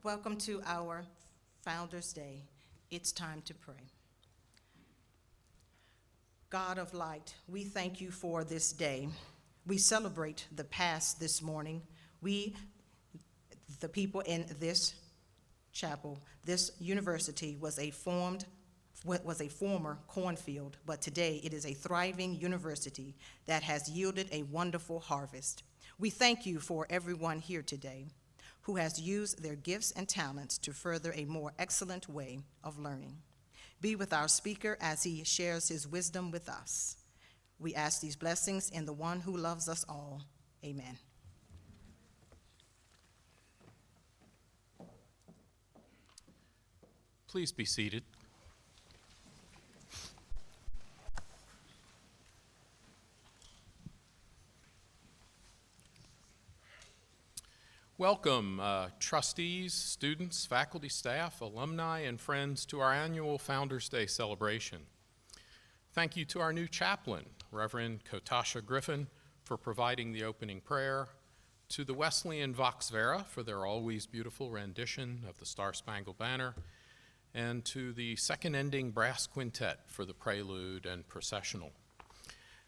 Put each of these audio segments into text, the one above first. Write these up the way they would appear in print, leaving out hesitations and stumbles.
Welcome to our Founders Day. It's time to pray. God of light, we thank you for this day. We celebrate the past this morning. We, the people in this chapel, this university was a former cornfield, but today it is a thriving university that has yielded a wonderful harvest. We thank you for everyone here today who has used their gifts and talents to further a more excellent way of learning. Be with our speaker as he shares his wisdom with us. We ask these blessings in the one who loves us all. Amen. Please be seated. Welcome, trustees, students, faculty, staff, alumni, and friends to our annual Founders Day celebration. Thank you to our new chaplain, Reverend Kotasha Griffin, for providing the opening prayer, to the Wesleyan Vox Vera for their always beautiful rendition of the Star-Spangled Banner, and to the second ending brass quintet for the prelude and processional.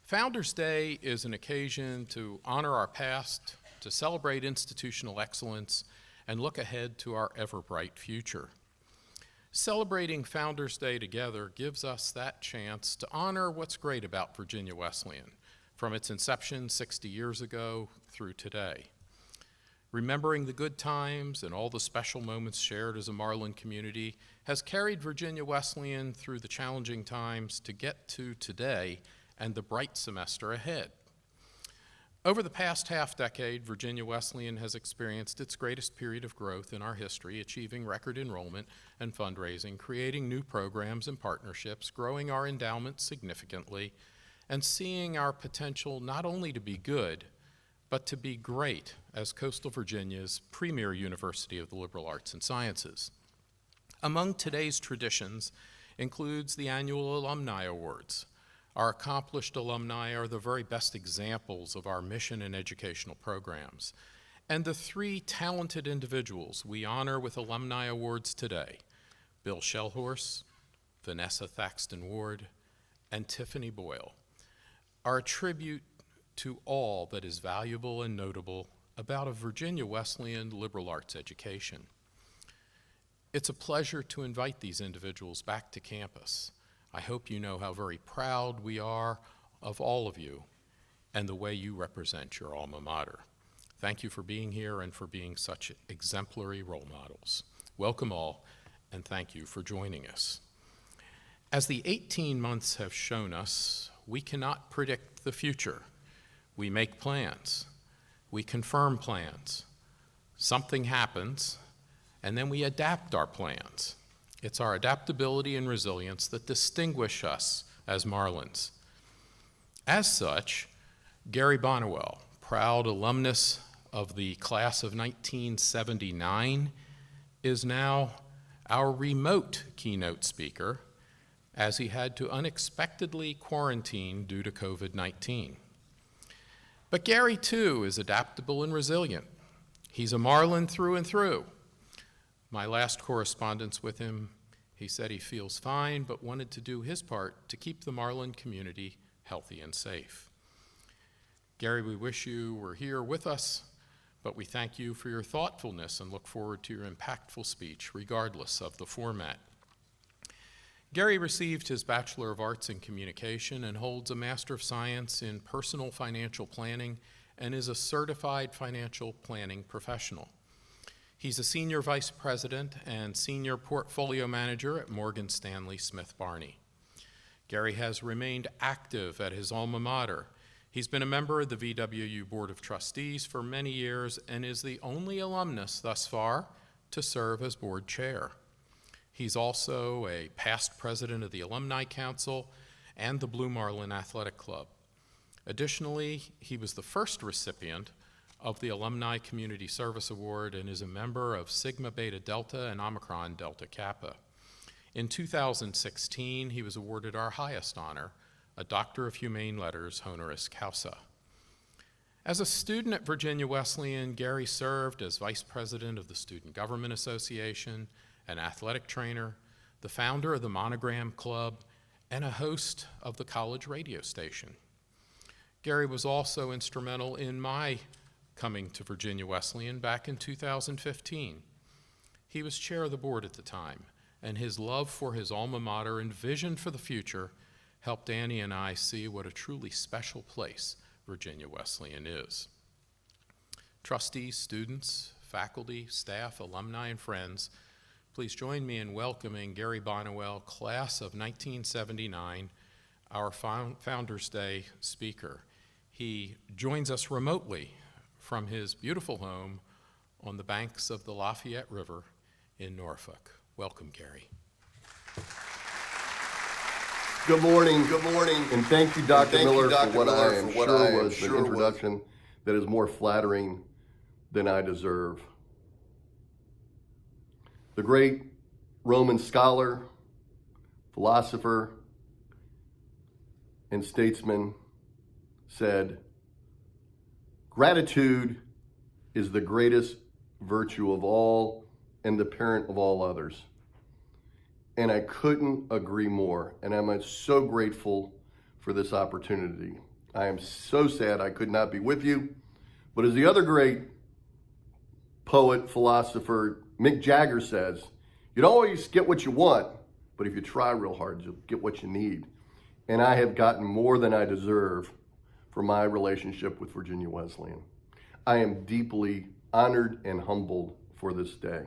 Founders Day is an occasion to honor our past, to celebrate institutional excellence, and look ahead to our ever-bright future. Celebrating Founders Day together gives us that chance to honor what's great about Virginia Wesleyan, from its inception 60 years ago through today. Remembering the good times and all the special moments shared as a Marlin community has carried Virginia Wesleyan through the challenging times to get to today and the bright semester ahead. Over the past half-decade, Virginia Wesleyan has experienced its greatest period of growth in our history, achieving record enrollment and fundraising, creating new programs and partnerships, growing our endowment significantly, and seeing our potential not only to be good, but to be great as Coastal Virginia's premier university of the liberal arts and sciences. Among today's traditions includes the annual Alumni Awards. Our accomplished alumni are the very best examples of our mission and educational programs. And the three talented individuals we honor with Alumni Awards today, Bill Shellhorse, Vanessa Thaxton Ward, and Tiffany Boyle, are a tribute to all that is valuable and notable about a Virginia Wesleyan liberal arts education. It's a pleasure to invite these individuals back to campus. I hope you know how very proud we are of all of you and the way you represent your alma mater. Thank you for being here and for being such exemplary role models. Welcome all, and thank you for joining us. As the 18 months have shown us, we cannot predict the future. We make plans. We confirm plans. Something happens, and then we adapt our plans. It's our adaptability and resilience that distinguish us as Marlins. As such, Gary Bonnewell, proud alumnus of the class of 1979, is now our remote keynote speaker as he had to unexpectedly quarantine due to COVID-19. But Gary, too, is adaptable and resilient. He's a Marlin through and through. My last correspondence with him, he said he feels fine, but wanted to do his part to keep the Marlin community healthy and safe. Gary, we wish you were here with us, but we thank you for your thoughtfulness and look forward to your impactful speech, regardless of the format. Gary received his Bachelor of Arts in Communication and holds a Master of Science in Personal Financial Planning and is a certified financial planning professional. He's a Senior Vice President and Senior Portfolio Manager at Morgan Stanley Smith Barney. Gary has remained active at his alma mater. He's been a member of the VWU Board of Trustees for many years and is the only alumnus thus far to serve as board chair. He's also a past president of the Alumni Council and the Blue Marlin Athletic Club. Additionally, he was the first recipient of the Alumni Community Service Award and is a member of Sigma Beta Delta and Omicron Delta Kappa. In 2016, he was awarded our highest honor, a Doctor of Humane Letters honoris causa. As a student at Virginia Wesleyan, Gary served as vice president of the Student Government Association, an athletic trainer, the founder of the Monogram Club, and a host of the college radio station. Gary was also instrumental in my coming to Virginia Wesleyan back in 2015. He was chair of the board at the time, and his love for his alma mater and vision for the future helped Annie and I see what a truly special place Virginia Wesleyan is. Trustees, students, faculty, staff, alumni, and friends, please join me in welcoming Gary Bonnewell, class of 1979, our Founders Day speaker. He joins us remotely from his beautiful home on the banks of the Lafayette River in Norfolk. Welcome, Gary. Good morning, and thank you, Dr. Miller, for what I am sure was an introduction that is more flattering than I deserve. The great Roman scholar, philosopher, and statesman said, "Gratitude is the greatest virtue of all and the parent of all others." And I couldn't agree more, and I'm so grateful for this opportunity. I am so sad I could not be with you, but as the other great poet, philosopher, Mick Jagger says, you don't always get what you want, but if you try real hard, you'll get what you need. And I have gotten more than I deserve for my relationship with Virginia Wesleyan. I am deeply honored and humbled for this day.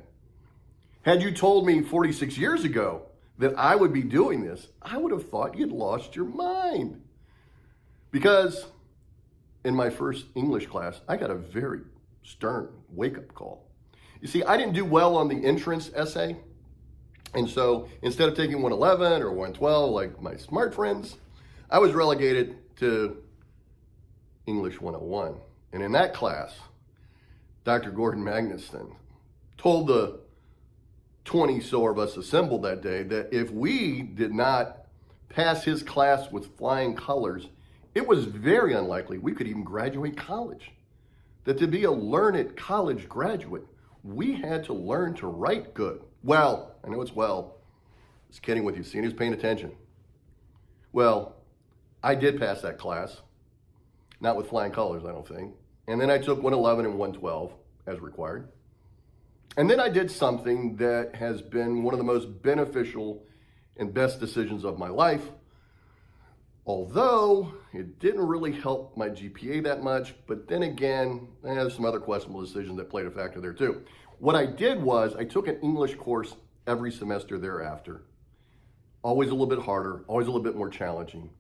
Had you told me 46 years ago that I would be doing this, I would have thought you'd lost your mind. Because in my first English class, I got a very stern wake-up call. You see, I didn't do well on the entrance essay. And so instead of taking 111 or 112 like my smart friends, I was relegated to English 101. And in that class, Dr. Gordon Magnuson told the 20 so of us assembled that day that if we did not pass his class with flying colors, it was very unlikely we could even graduate college. That to be a learned college graduate, we had to learn to write good. Well, I know it's well. I was kidding with you. See, he was paying attention. Well, I did pass that class. Not with flying colors, I don't think. And then I took 111 and 112 as required. And then I did something that has been one of the most beneficial and best decisions of my life, although it didn't really help my GPA that much. But then again, there's some other questionable decisions that played a factor there too. What I did was I took an English course every semester thereafter. Always a little bit harder, always a little bit more challenging,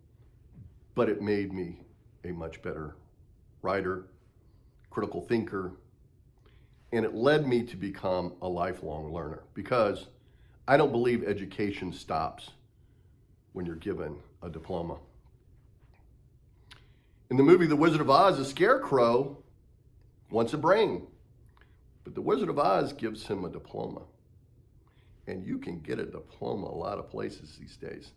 but it made me a much better writer, critical thinker, and it led me to become a lifelong learner because I don't believe education stops when you're given a diploma. In the movie The Wizard of Oz, the Scarecrow wants a brain, but the Wizard of Oz gives him a diploma. And you can get a diploma a lot of places these days.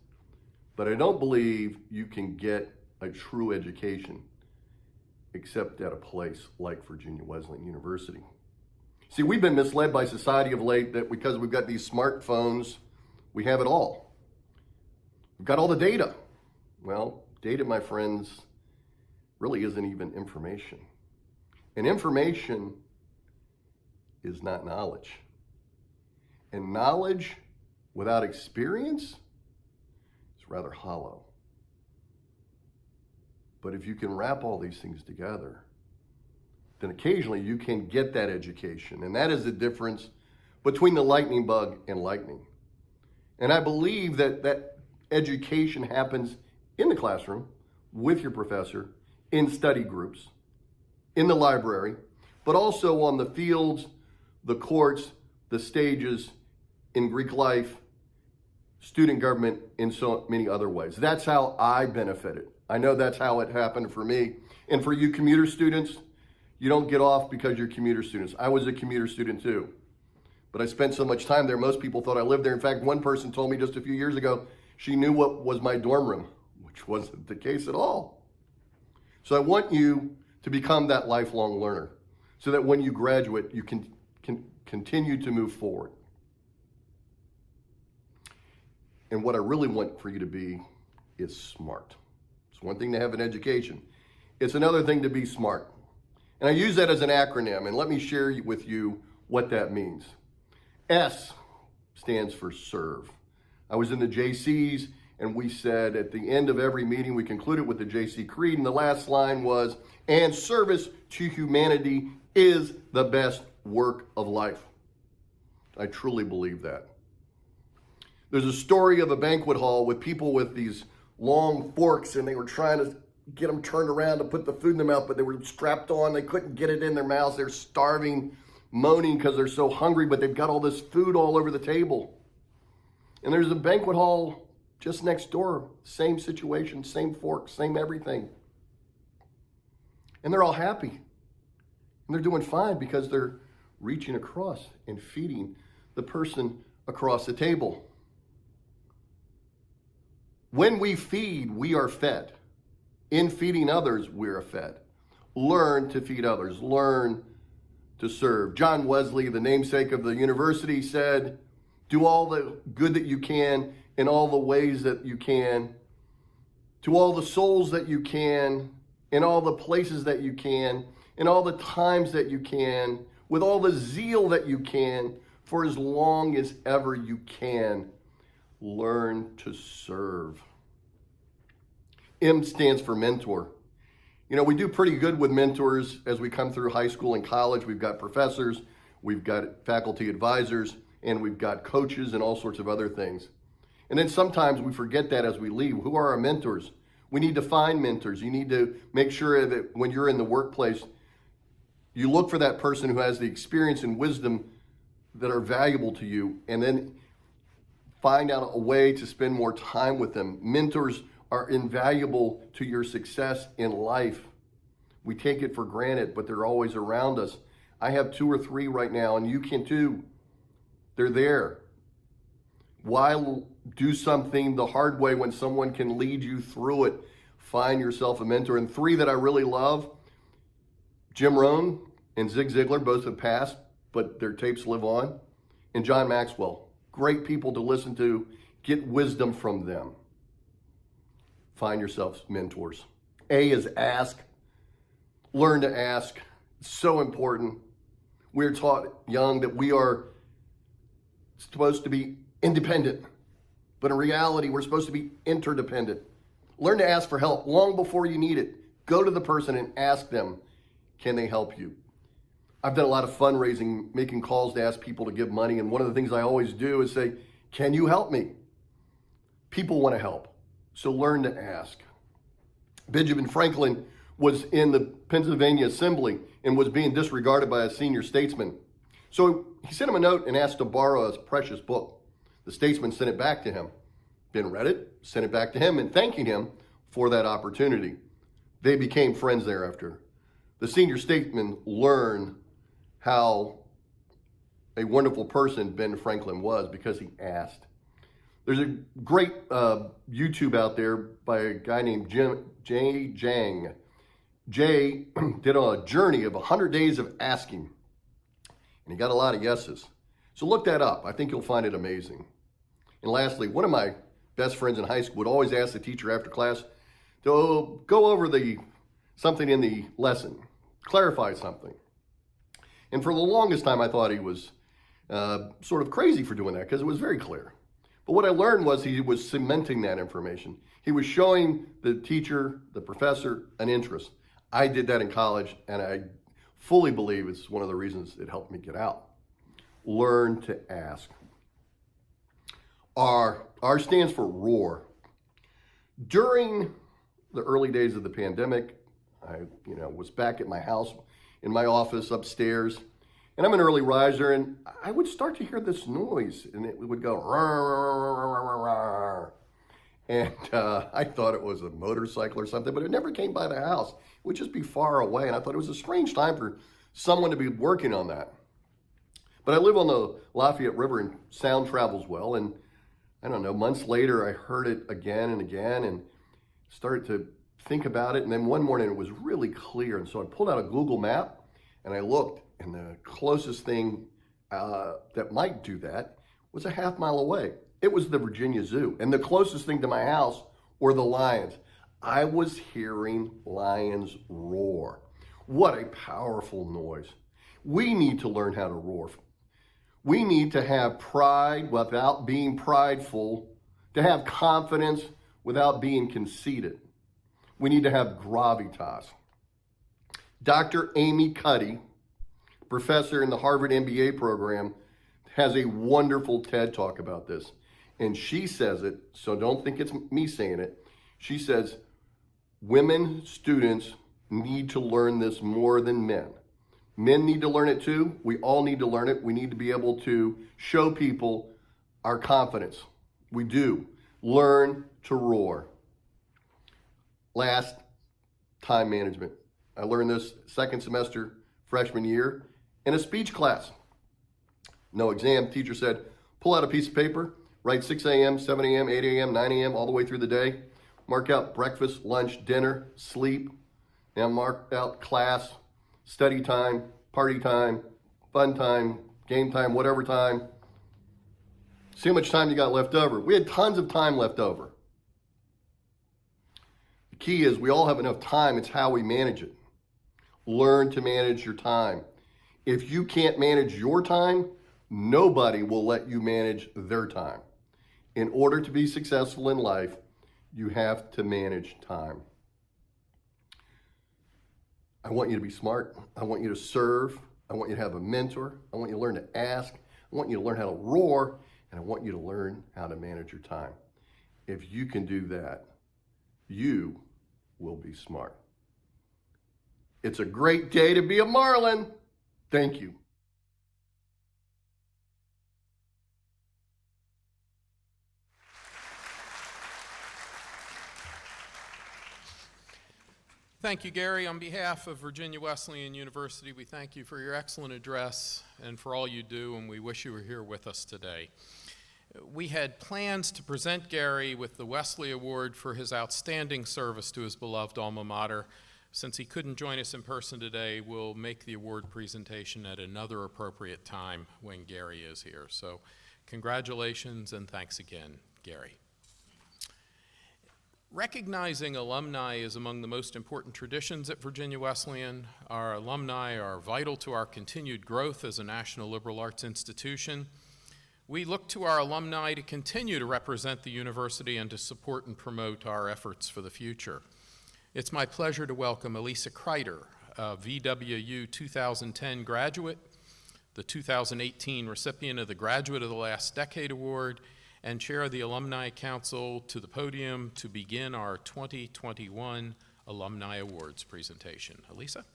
But I don't believe you can get a true education except at a place like Virginia Wesleyan University. See, we've been misled by society of late that because we've got these smartphones, we have it all. We've got all the data. Well, data, my friends, really isn't even information. And information is not knowledge. And knowledge without experience is rather hollow. But if you can wrap all these things together, then occasionally you can get that education. And that is the difference between the lightning bug and lightning. And I believe that that education happens in the classroom, with your professor, in study groups, in the library, but also on the fields, the courts, the stages, in Greek life, student government, in so many other ways. That's how I benefited. I know that's how it happened for me. And for you commuter students, you don't get off because you're commuter students. I was a commuter student too. But I spent so much time there, most people thought I lived there. In fact, one person told me just a few years ago, she knew what was my dorm room, which wasn't the case at all. So I want you to become that lifelong learner so that when you graduate, you can continue to move forward. And what I really want for you to be is smart. It's one thing to have an education. It's another thing to be smart. And I use that as an acronym, and let me share with you what that means. S stands for serve. I was in the JCs, and we said at the end of every meeting, we concluded with the JC Creed, and the last line was, and service to humanity is the best work of life. I truly believe that. There's a story of a banquet hall with people with these long forks, and they were trying to get them turned around to put the food in their mouth, but they were strapped on. They couldn't get it in their mouths. They're starving, moaning because they're so hungry, but they've got all this food all over the table. And there's a banquet hall just next door. Same situation, same fork, same everything. And they're all happy. And they're doing fine because they're reaching across and feeding the person across the table. When we feed, we are fed. In feeding others, we are fed. Learn to feed others. Learn to serve. John Wesley, the namesake of the university, said, do all the good that you can in all the ways that you can, to all the souls that you can, in all the places that you can, in all the times that you can, with all the zeal that you can, for as long as ever you can. Learn to serve. M stands for mentor. You know, we do pretty good with mentors as we come through high school and college. We've got professors, we've got faculty advisors, and we've got coaches and all sorts of other things. And then sometimes we forget that as we leave. Who are our mentors? We need to find mentors. You need to make sure that when you're in the workplace, you look for that person who has the experience and wisdom that are valuable to you, and then find out a way to spend more time with them. Mentors are invaluable to your success in life. We take it for granted, but they're always around us. I have 2 or 3 right now, and you can too. They're there. Why do something the hard way when someone can lead you through it? Find yourself a mentor. And 3 that I really love, Jim Rohn and Zig Ziglar, both have passed, but their tapes live on. And John Maxwell. Great people to listen to. Get wisdom from them. Find yourself mentors. A is ask. Learn to ask. It's so important. We're taught young that we are supposed to be independent, but in reality, we're supposed to be interdependent. Learn to ask for help long before you need it. Go to the person and ask them, can they help you? I've done a lot of fundraising, making calls to ask people to give money, and one of the things I always do is say, can you help me? People want to help, so learn to ask. Benjamin Franklin was in the Pennsylvania Assembly and was being disregarded by a senior statesman. So he sent him a note and asked to borrow a precious book. The statesman sent it back to him. Ben read it, sent it back to him, and thanking him for that opportunity. They became friends thereafter. The senior statesman learned how a wonderful person Ben Franklin was because he asked. There's a great YouTube out there by a guy named Jay Jang. Jay did a journey of 100 days of asking, and he got a lot of yeses. So look that up. I think you'll find it amazing. And lastly, one of my best friends in high school would always ask the teacher after class to go over something in the lesson, clarify something. And for the longest time, I thought he was sort of crazy for doing that because it was very clear. But what I learned was he was cementing that information. He was showing the teacher, the professor, an interest. I did that in college, and I fully believe it's one of the reasons it helped me get out. Learn to ask. R stands for roar. During the early days of the pandemic, I was back at my house in my office upstairs, and I'm an early riser, and I would start to hear this noise, and it would go rawr. And I thought it was a motorcycle or something, but it never came by the house. It would just be far away, and I thought it was a strange time for someone to be working on that. But I live on the Lafayette River, and sound travels well, and I don't know, months later, I heard it again and again and started to think about it. And then one morning, it was really clear. And so I pulled out a Google map and I looked, and the closest thing that might do that was a half mile away. It was the Virginia Zoo. And the closest thing to my house were the lions. I was hearing lions roar. What a powerful noise. We need to learn how to roar. We need to have pride without being prideful, to have confidence without being conceited. We need to have gravitas. Dr. Amy Cuddy, professor in the Harvard MBA program, has a wonderful TED Talk about this. And she says it, so don't think it's me saying it. She says, women students need to learn this more than men. Men need to learn it too. We all need to learn it. We need to be able to show people our confidence. We do. Learn to roar. Last, time management. I learned this second semester, freshman year, in a speech class. No exam. Teacher said, pull out a piece of paper, write 6 a.m., 7 a.m., 8 a.m., 9 a.m., all the way through the day. Mark out breakfast, lunch, dinner, sleep. Now mark out class, study time, party time, fun time, game time, whatever time. See how much time you got left over. We had tons of time left over. The key is we all have enough time. It's how we manage it. Learn to manage your time. If you can't manage your time, nobody will let you manage their time. In order to be successful in life, you have to manage time. I want you to be smart. I want you to serve. I want you to have a mentor. I want you to learn to ask. I want you to learn how to roar. And I want you to learn how to manage your time. If you can do that, you will be smart. It's a great day to be a Marlin. Thank you. Thank you, Gary. On behalf of Virginia Wesleyan University, we thank you for your excellent address and for all you do, and we wish you were here with us today. We had plans to present Gary with the Wesley Award for his outstanding service to his beloved alma mater. Since he couldn't join us in person today, we'll make the award presentation at another appropriate time when Gary is here. So congratulations and thanks again, Gary. Recognizing alumni is among the most important traditions at Virginia Wesleyan. Our alumni are vital to our continued growth as a national liberal arts institution. We look to our alumni to continue to represent the university and to support and promote our efforts for the future. It's my pleasure to welcome Elisa Kreider, a VWU 2010 graduate, the 2018 recipient of the Graduate of the Last Decade Award, and chair of the Alumni Council, to the podium to begin our 2021 Alumni Awards presentation. Elisa?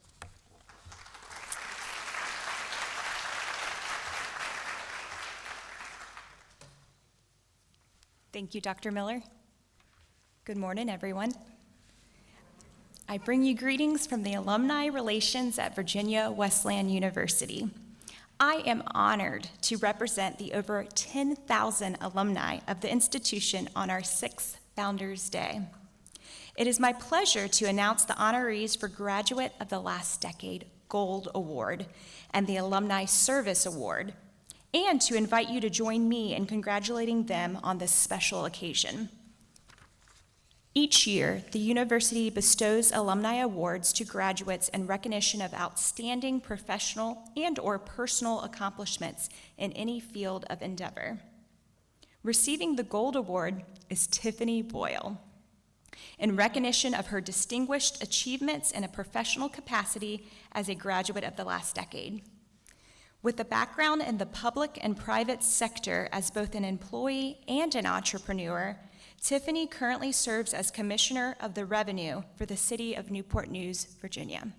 Thank you, Dr. Miller. Good morning, everyone. I bring you greetings from the Alumni Relations at Virginia Wesleyan University. I am honored to represent the over 10,000 alumni of the institution on our 6th Founders Day. It is my pleasure to announce the honorees for Graduate of the Last Decade Gold Award and the Alumni Service Award, and to invite you to join me in congratulating them on this special occasion. Each year, the university bestows alumni awards to graduates in recognition of outstanding professional and/or personal accomplishments in any field of endeavor. Receiving the Gold Award is Tiffany Boyle, in recognition of her distinguished achievements in a professional capacity as a graduate of the last decade. With a background in the public and private sector as both an employee and an entrepreneur, Tiffany currently serves as Commissioner of the Revenue for the City of Newport News, Virginia.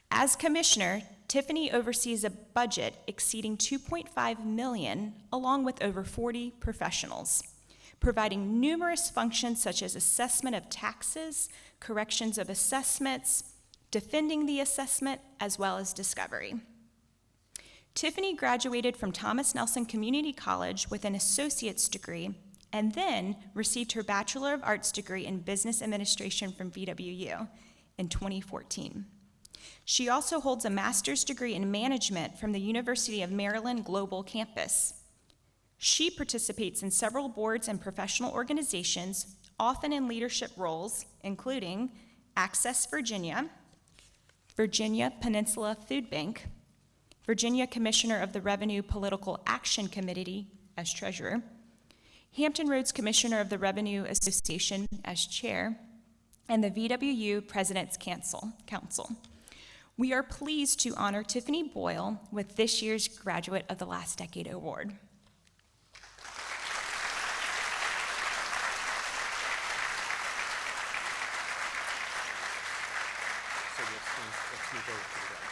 As Commissioner, Tiffany oversees a budget exceeding $2.5 million, along with over 40 professionals, providing numerous functions such as assessment of taxes, corrections of assessments, defending the assessment, as well as discovery. Tiffany graduated from Thomas Nelson Community College with an associate's degree and then received her Bachelor of Arts degree in Business Administration from VWU in 2014. She also holds a master's degree in management from the University of Maryland Global Campus. She participates in several boards and professional organizations, often in leadership roles, including Access Virginia, Virginia Peninsula Food Bank, Virginia Commissioner of the Revenue Political Action Committee as treasurer, Hampton Roads Commissioner of the Revenue Association as chair, and the VWU President's Council. We are pleased to honor Tiffany Boyle with this year's Graduate of the Last Decade Award. So let's move over to the right.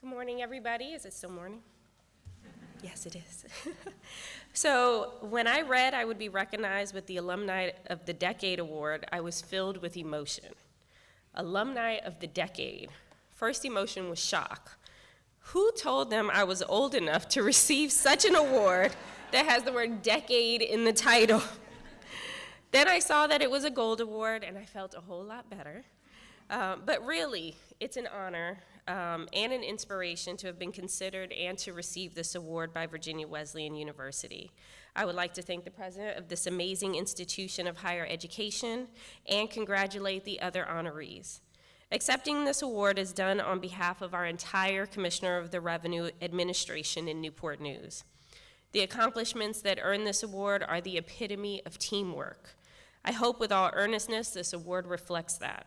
Good morning, everybody. Is it still morning? Yes, it is. So when I read I would be recognized with the Alumni of the Decade Award, I was filled with emotion. Alumni of the Decade. First emotion was shock. Who told them I was old enough to receive such an award that has the word decade in the title? Then I saw that it was a gold award, and I felt a whole lot better. But really, it's an honor and an inspiration to have been considered and to receive this award by Virginia Wesleyan University. I would like to thank the president of this amazing institution of higher education and congratulate the other honorees. Accepting this award is done on behalf of our entire Commissioner of the Revenue Administration in Newport News. The accomplishments that earn this award are the epitome of teamwork. I hope with all earnestness this award reflects that.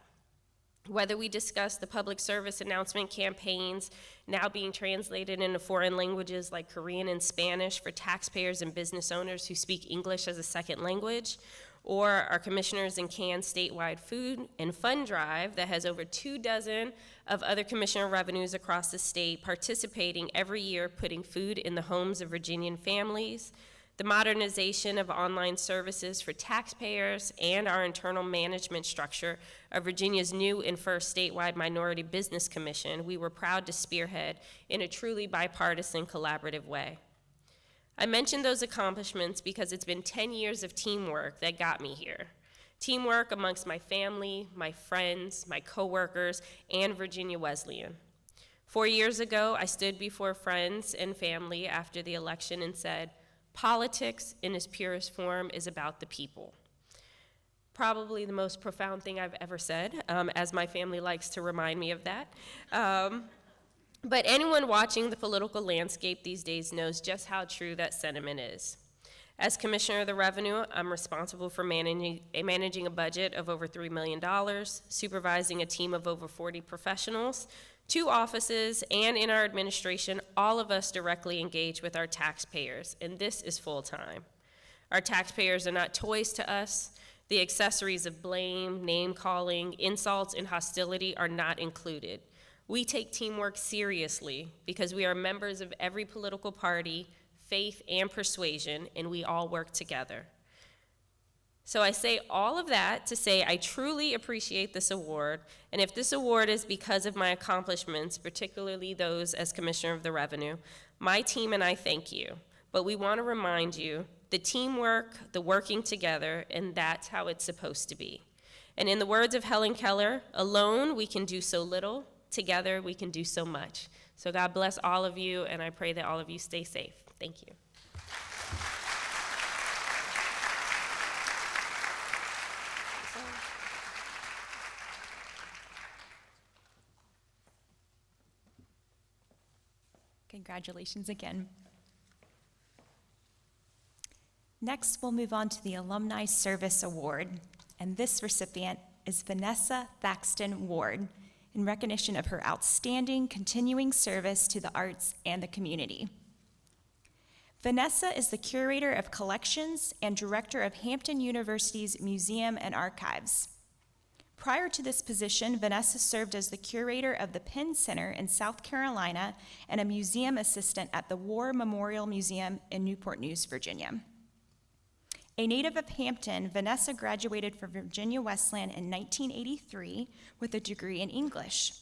Whether we discuss the public service announcement campaigns now being translated into foreign languages like Korean and Spanish for taxpayers and business owners who speak English as a second language, or our Commissioners in Can statewide food and fun drive that has over 24 of other commissioner revenues across the state participating every year putting food in the homes of Virginian families, the modernization of online services for taxpayers, and our internal management structure of Virginia's new and first statewide Minority Business Commission, we were proud to spearhead in a truly bipartisan, collaborative way. I mentioned those accomplishments because it's been 10 years of teamwork that got me here. Teamwork amongst my family, my friends, my coworkers, and Virginia Wesleyan. 4 years ago, I stood before friends and family after the election and said, politics in its purest form is about the people. probably the most profound thing I've ever said, as my family likes to remind me of that. But anyone watching the political landscape these days knows just how true that sentiment is. As Commissioner of the Revenue, I'm responsible for managing a budget of over $3 million, supervising a team of over 40 professionals, 2 offices, and in our administration, all of us directly engage with our taxpayers, and this is full-time. Our taxpayers are not toys to us. The accessories of blame, name-calling, insults, and hostility are not included. We take teamwork seriously because we are members of every political party, faith, and persuasion, and we all work together. So I say all of that to say I truly appreciate this award, and if this award is because of my accomplishments, particularly those as Commissioner of the Revenue, my team and I thank you. But we want to remind you the teamwork, the working together, and that's how it's supposed to be. And in the words of Helen Keller, alone we can do so little, together we can do so much. So God bless all of you, and I pray that all of you stay safe. Thank you. Congratulations again. Next, we'll move on to the Alumni Service Award, and this recipient is Vanessa Thaxton Ward, in recognition of her outstanding continuing service to the arts and the community. Vanessa is the Curator of Collections and Director of Hampton University's Museum and Archives. Prior to this position, Vanessa served as the Curator of the Penn Center in South Carolina and a museum assistant at the War Memorial Museum in Newport News, Virginia. A native of Hampton, Vanessa graduated from Virginia Wesleyan in 1983 with a degree in English.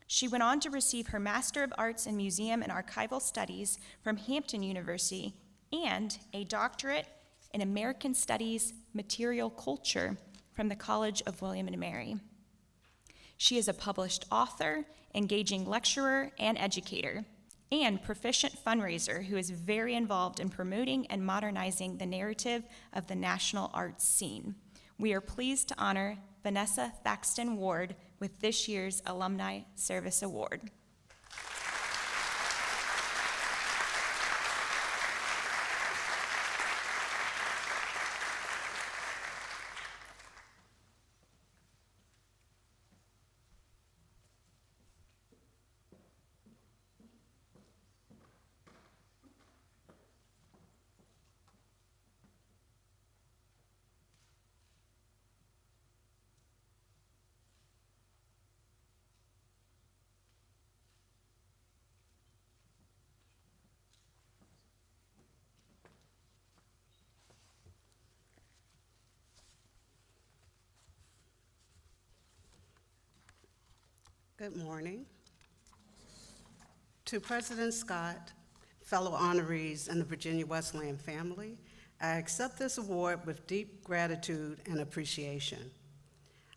She went on to receive her Master of Arts in Museum and Archival Studies from Hampton University and a doctorate in American Studies Material Culture from the College of William and Mary. She is a published author, engaging lecturer, and educator, and proficient fundraiser who is very involved in promoting and modernizing the narrative of the national arts scene. We are pleased to honor Vanessa Thaxton Ward with this year's Alumni Service Award. Good morning. To President Scott, fellow honorees, and the Virginia Wesleyan family, I accept this award with deep gratitude and appreciation.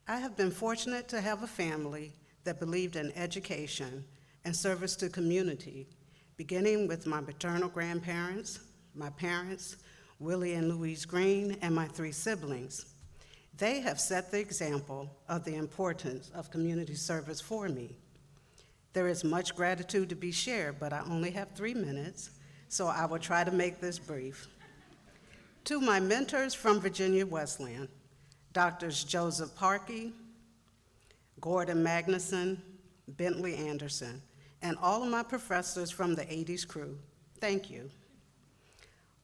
I have been fortunate to have a family that believed in education and service to community, beginning with my maternal grandparents, my parents, Willie and Louise Green, and my 3 siblings. They have set the example of the importance of community service for me. There is much gratitude to be shared, but I only have 3 minutes, so I will try to make this brief. To my mentors from Virginia Wesleyan, Drs. Joseph Parkey, Gordon Magnuson, Bentley Anderson, and all of my professors from the 80s crew, thank you.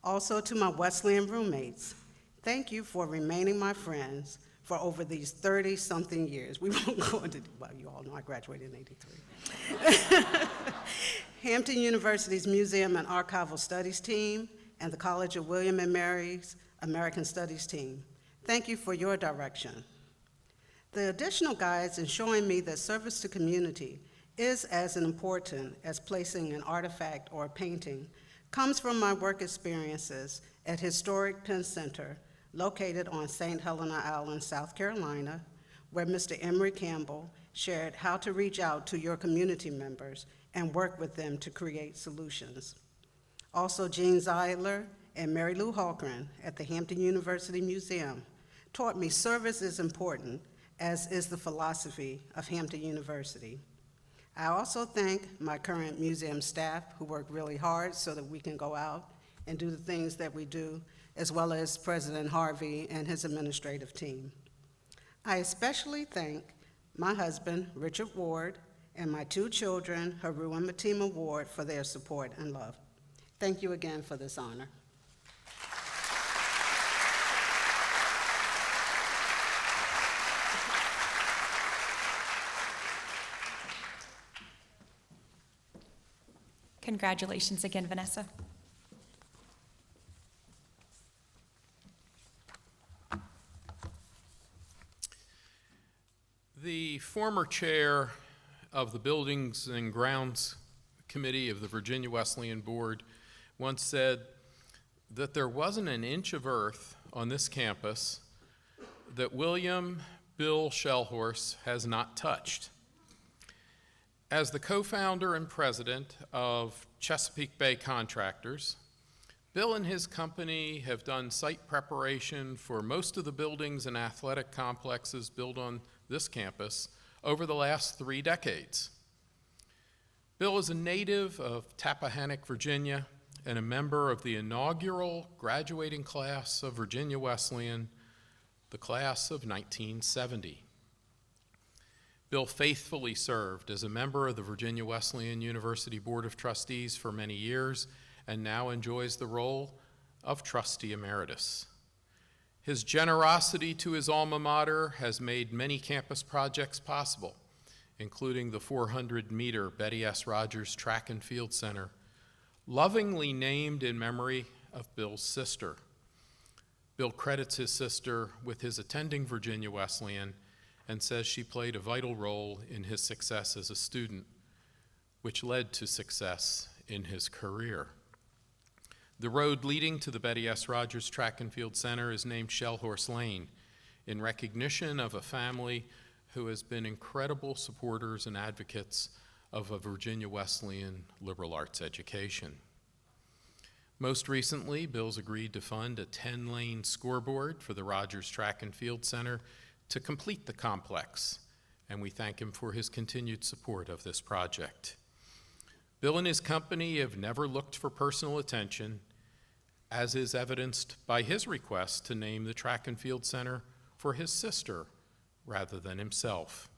Also to my Wesleyan roommates, thank you for remaining my friends for over these 30-something years. We won't go into, well, you all know I graduated in '83. Hampton University's Museum and Archival Studies team and the College of William and Mary's American Studies team, thank you for your direction. The additional guides in showing me that service to community is as important as placing an artifact or a painting comes from my work experiences at historic Penn Center, located on St. Helena Island, South Carolina, where Mr. Emery Campbell shared how to reach out to your community members and work with them to create solutions. Also, Jean Zeidler and Mary Lou Halgren at the Hampton University Museum taught me service is important, as is the philosophy of Hampton University. I also thank my current museum staff who work really hard so that we can go out and do the things that we do, as well as President Harvey and his administrative team. I especially thank my husband, Richard Ward, and my 2 children, Haru and Matima Ward, for their support and love. Thank you again for this honor. Congratulations again, Vanessa. The former chair of the Buildings and Grounds Committee of the Virginia Wesleyan Board once said that there wasn't an inch of earth on this campus that William Bill Shellhorse has not touched. As the co-founder and president of Chesapeake Bay Contractors, Bill and his company have done site preparation for most of the buildings and athletic complexes built on this campus over the last 3 decades. Bill is a native of Tappahannock, Virginia, and a member of the inaugural graduating class of Virginia Wesleyan, the class of 1970. Bill faithfully served as a member of the Virginia Wesleyan University Board of Trustees for many years and now enjoys the role of trustee emeritus. His generosity to his alma mater has made many campus projects possible, including the 400-meter Betty S. Rogers Track and Field Center, lovingly named in memory of Bill's sister. Bill credits his sister with his attending Virginia Wesleyan and says she played a vital role in his success as a student, which led to success in his career. The road leading to the Betty S. Rogers Track and Field Center is named Shellhorse Lane in recognition of a family who has been incredible supporters and advocates of a Virginia Wesleyan liberal arts education. Most recently, Bill's agreed to fund a 10-lane scoreboard for the Rogers Track and Field Center to complete the complex, and we thank him for his continued support of this project. Bill and his company have never looked for personal attention, as is evidenced by his request to name the Track and Field Center for his sister rather than himself.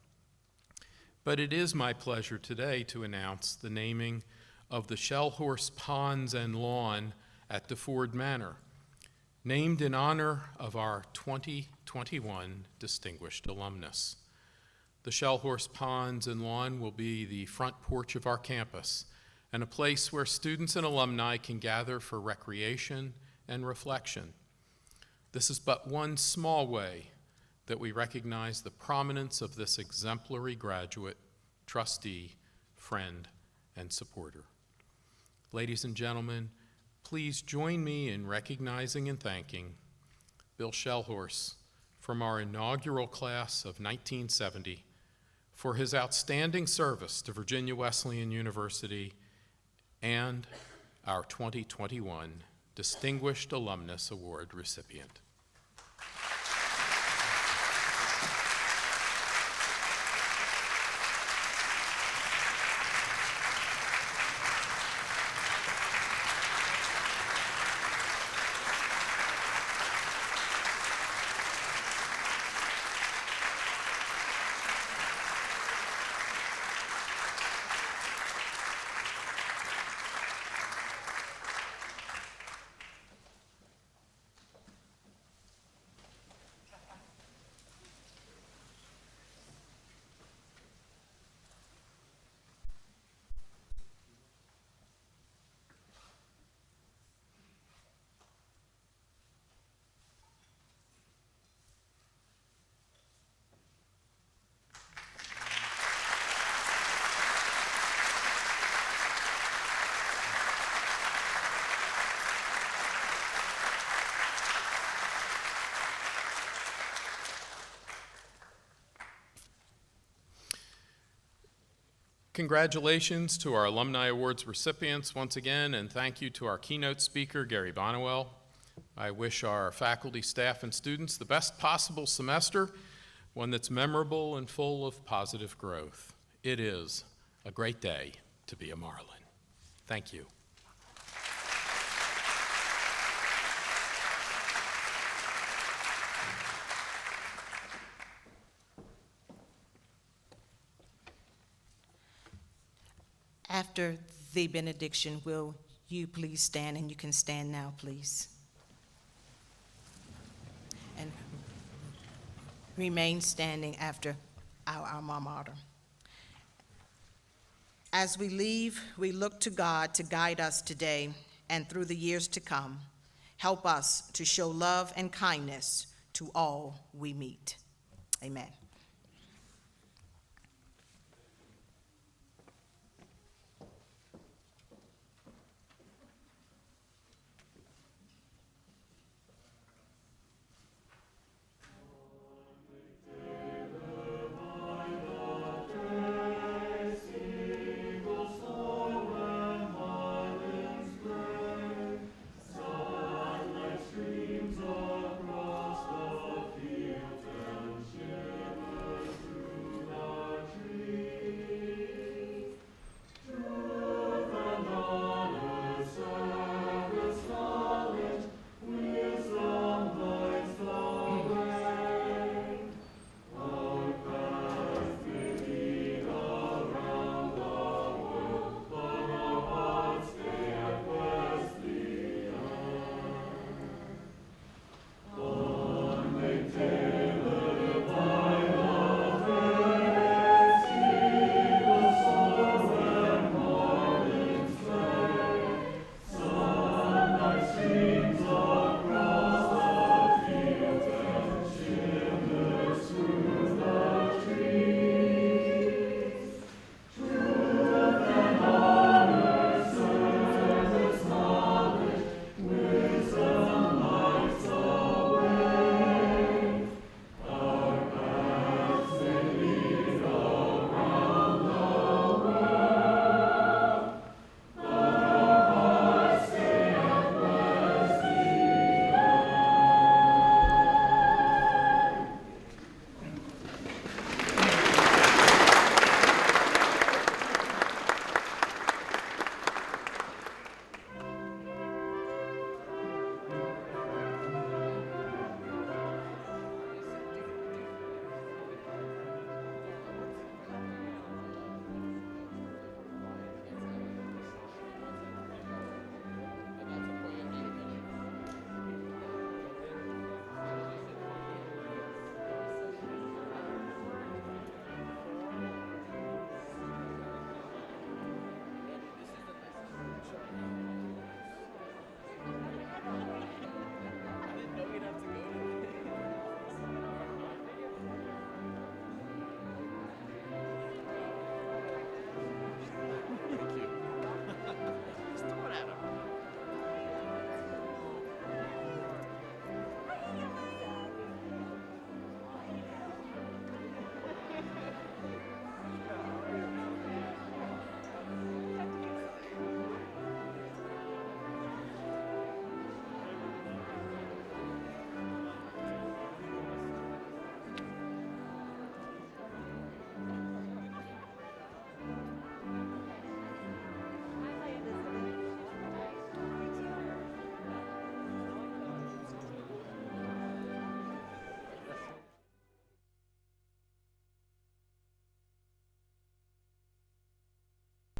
But it is my pleasure today to announce the naming of the Shellhorse Ponds and Lawn at DeFord Manor, named in honor of our 2021 distinguished alumnus. The Shellhorse Ponds and Lawn will be the front porch of our campus and a place where students and alumni can gather for recreation and reflection. This is but one small way that we recognize the prominence of this exemplary graduate, trustee, friend, and supporter. Ladies and gentlemen, please join me in recognizing and thanking Bill Shellhorse from our inaugural class of 1970 for his outstanding service to Virginia Wesleyan University and our 2021 Distinguished Alumnus Award recipient. Congratulations to our Alumni Awards recipients once again, and thank you to our keynote speaker, Gary Bonnewell. I wish our faculty, staff, and students the best possible semester, one that's memorable and full of positive growth. It is a great day to be a Marlin. Thank you. After the benediction, will you please stand, and you can stand now, please. And remain standing after our alma mater. As we leave, we look to God to guide us today and through the years to come. Help us to show love and kindness to all we meet. Amen.